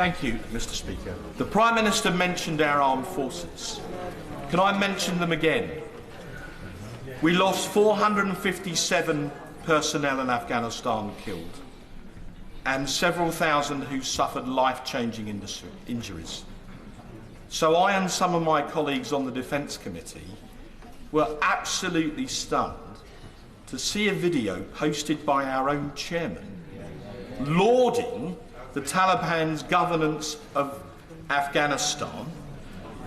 Thank you, Mr. Speaker. The Prime Minister mentioned our armed forces. Can I mention them again? We lost 457 personnel in Afghanistan killed and several thousand who suffered life-changing injuries. So I and some of my colleagues on the Defence Committee were absolutely stunned to see a video posted by our own chairman lauding the Taliban's governance of Afghanistan,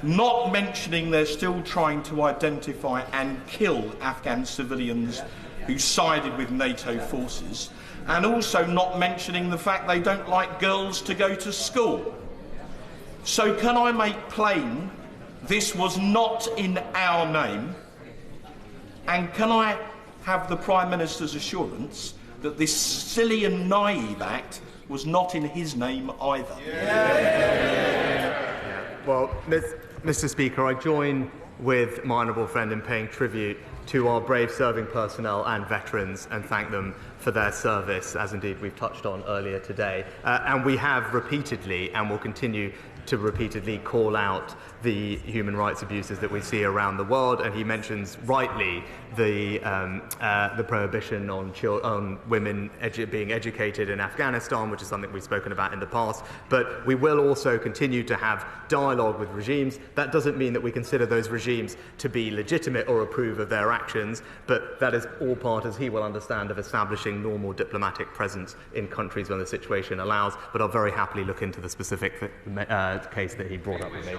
not mentioning they're still trying to identify and kill Afghan civilians who sided with NATO forces, and also not mentioning the fact they don't like girls to go to school. So can I make plain this was not in our name, and can I have the Prime Minister's assurance that this silly and naive act was not in his name either? Well, Mr. Speaker, I join with my honourable friend in paying tribute to our brave serving personnel and veterans and thank them for their service, as indeed we've touched on earlier today. And we have repeatedly and will continue to repeatedly call out the human rights abuses that we see around the world, and he mentions rightly the prohibition on women being educated in Afghanistan, which is something we've spoken about in the past. But we will also continue to have dialogue with regimes. That doesn't mean that we consider those regimes to be legitimate or approve of their actions, but that is all part, as he will understand, of establishing normal diplomatic presence in countries when the situation allows. But I'll very happily look into the specific case that he brought up with me.